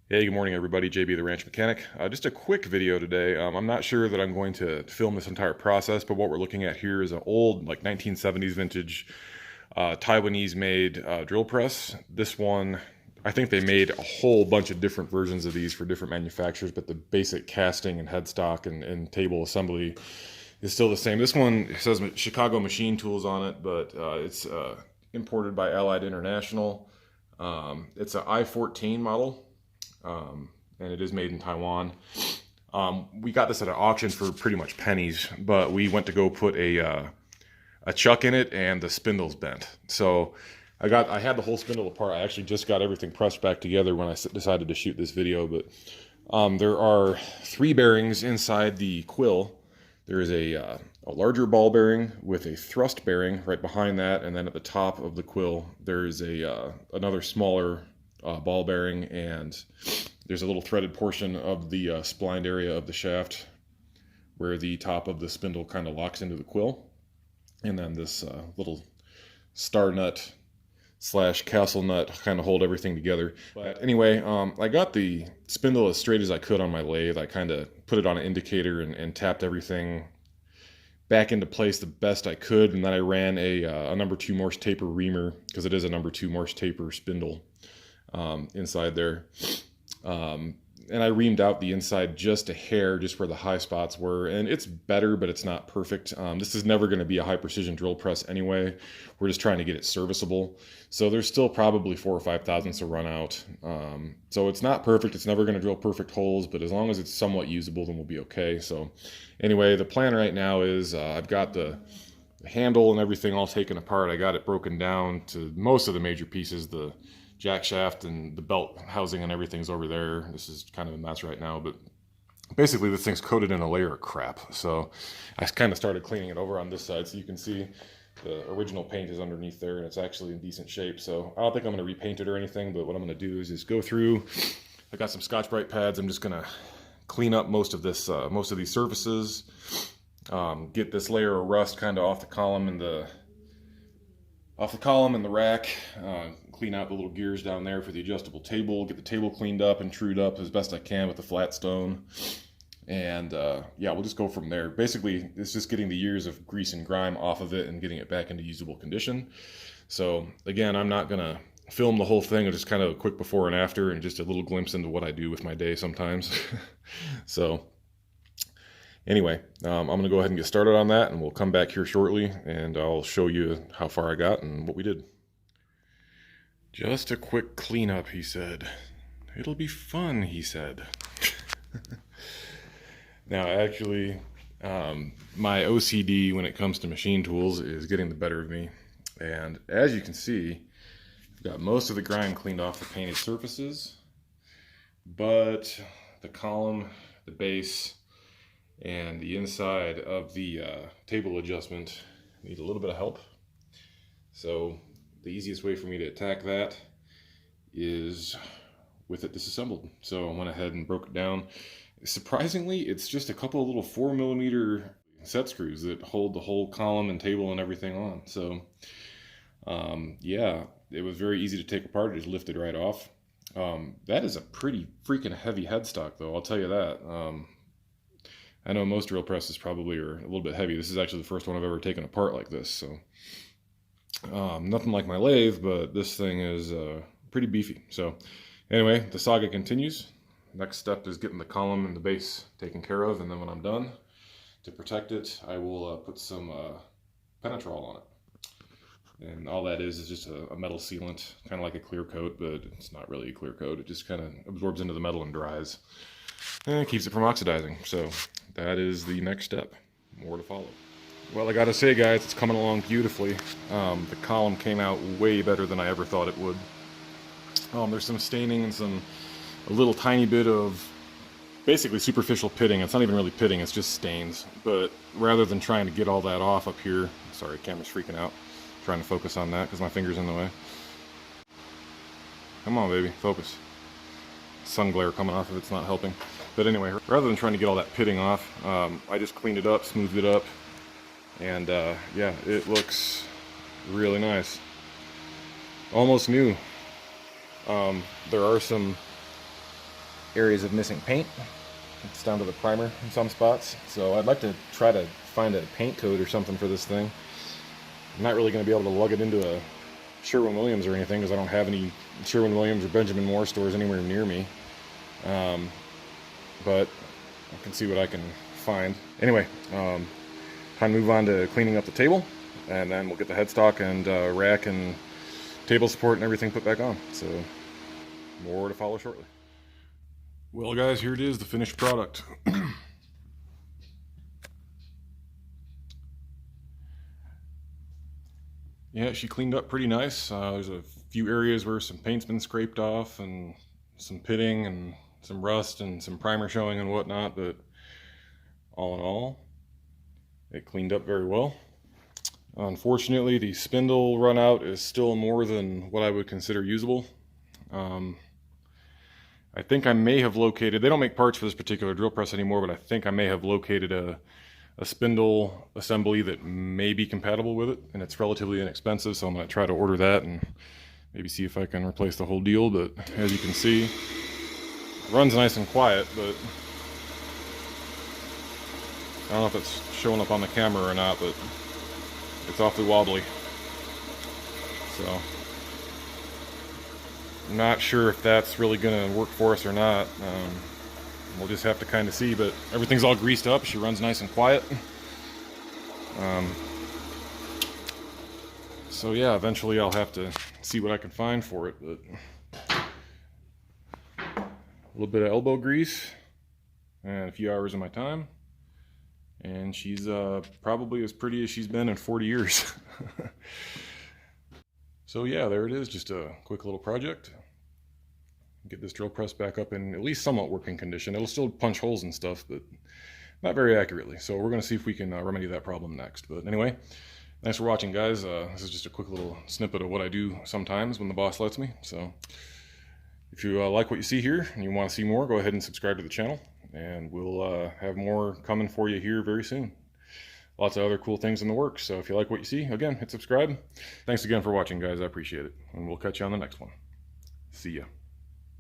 Hey, good morning everybody, JB the Ranch Mechanic. Just a quick video today. I'm not sure that I'm going to film this entire process, but what we're looking at here is an old, like 1970s vintage Taiwanese made drill press. This one, I think they made a whole bunch of different versions of these for different manufacturers, but the basic casting and headstock and table assembly is still the same. This one says Chicago Machine Tools on it, but it's imported by Allied International. It's an I-14 model. And it is made in Taiwan. We got this at an auction for pretty much pennies, but we went to go put a chuck in it, and the spindle's bent. So I had the whole spindle apart. I actually just got everything pressed back together when I decided to shoot this video. But there are 3 bearings inside the quill. There is a larger ball bearing with a thrust bearing right behind that, and then at the top of the quill there is another smaller ball bearing, and there's a little threaded portion of the splined area of the shaft where the top of the spindle kind of locks into the quill, and then this little star nut slash castle nut kind of hold everything together. But anyway, I got the spindle as straight as I could on my lathe. I kind of put it on an indicator and tapped everything back into place the best I could, and then I ran a number 2 Morse taper reamer, because it is a number 2 Morse taper spindle inside there. And I reamed out the inside just a hair, just where the high spots were, and it's better, but it's not perfect. This is never going to be a high precision drill press anyway. We're just trying to get it serviceable, so there's still probably 4 or 5 thousandths to run out. So it's not perfect. It's never going to drill perfect holes, but as long as it's somewhat usable, then we'll be okay. So anyway, the plan right now is I've got the handle and everything all taken apart. I got it broken down to most of the major pieces. The jack shaft and the belt housing and everything's over there. This is kind of a mess right now, but basically this thing's coated in a layer of crap. So I kind of started cleaning it over on this side, so you can see the original paint is underneath there, and it's actually in decent shape. So I don't think I'm going to repaint it or anything, but what I'm going to do is just go through. I got some Scotch-Brite pads. I'm just going to clean up most of these surfaces, get this layer of rust kind of off the column and the rack, clean out the little gears down there for the adjustable table, get the table cleaned up and trued up as best I can with the flat stone, and yeah, we'll just go from there. Basically, it's just getting the years of grease and grime off of it and getting it back into usable condition. So again, I'm not gonna film the whole thing, just kind of a quick before and after and just a little glimpse into what I do with my day sometimes. So anyway, I'm going to go ahead and get started on that, and we'll come back here shortly, and I'll show you how far I got and what we did. Just a quick cleanup, he said. It'll be fun, he said. Now, actually, my OCD when it comes to machine tools is getting the better of me. And as you can see, I've got most of the grime cleaned off the painted surfaces, but the column, the base, and the inside of the table adjustment need a little bit of help. So the easiest way for me to attack that is with it disassembled. So I went ahead and broke it down. Surprisingly, it's just a couple of little 4mm set screws that hold the whole column and table and everything on. So yeah, it was very easy to take apart. It just lifted right off. That is a pretty freaking heavy headstock, though, I'll tell you that. I know most drill presses probably are a little bit heavy. This is actually the first one I've ever taken apart like this. So nothing like my lathe, but this thing is pretty beefy. So anyway, the saga continues. Next step is getting the column and the base taken care of, and then when I'm done, to protect it, I will put some penetrol on it. And all that is just a metal sealant, kind of like a clear coat, but it's not really a clear coat. It just kind of absorbs into the metal and dries, and it keeps it from oxidizing. So that is the next step. More to follow. Well, I gotta say, guys, it's coming along beautifully. The column came out way better than I ever thought it would. There's some staining and a little tiny bit of basically superficial pitting. It's not even really pitting, it's just stains. But rather than trying to get all that off up here, sorry, camera's freaking out. Trying to focus on that because my finger's in the way. Come on, baby, focus. Sun glare coming off of it's not helping. But anyway, rather than trying to get all that pitting off, I just cleaned it up, smoothed it up, and yeah, it looks really nice. Almost new. There are some areas of missing paint. It's down to the primer in some spots. So I'd like to try to find a paint coat or something for this thing. I'm not really going to be able to lug it into a Sherwin-Williams or anything because I don't have any Sherwin-Williams or Benjamin Moore stores anywhere near me. But I can see what I can find. Anyway, time to move on to cleaning up the table, and then we'll get the headstock and rack and table support and everything put back on. So more to follow shortly. Well guys, here it is, the finished product. Yeah, she cleaned up pretty nice. There's a few areas where some paint's been scraped off and some pitting and some rust and some primer showing and whatnot, but all in all, it cleaned up very well. Unfortunately, the spindle run out is still more than what I would consider usable. I think I may have located, they don't make parts for this particular drill press anymore, but I think I may have located a spindle assembly that may be compatible with it, and it's relatively inexpensive, so I'm going to try to order that and maybe see if I can replace the whole deal. But as you can see, it runs nice and quiet, but I don't know if it's showing up on the camera or not, but it's awfully wobbly. So I'm not sure if that's really going to work for us or not. We'll just have to kind of see, but everything's all greased up. She runs nice and quiet. So yeah, eventually I'll have to see what I can find for it, but a little bit of elbow grease and a few hours of my time, and she's probably as pretty as she's been in 40 years. So yeah, there it is, just a quick little project. Get this drill press back up in at least somewhat working condition. It'll still punch holes and stuff, but not very accurately. So we're going to see if we can remedy that problem next. But anyway, thanks for watching, guys. This is just a quick little snippet of what I do sometimes when the boss lets me. So if you like what you see here and you want to see more, go ahead and subscribe to the channel, and we'll have more coming for you here very soon. Lots of other cool things in the works. So if you like what you see, again, hit subscribe. Thanks again for watching, guys. I appreciate it. And we'll catch you on the next one. See ya.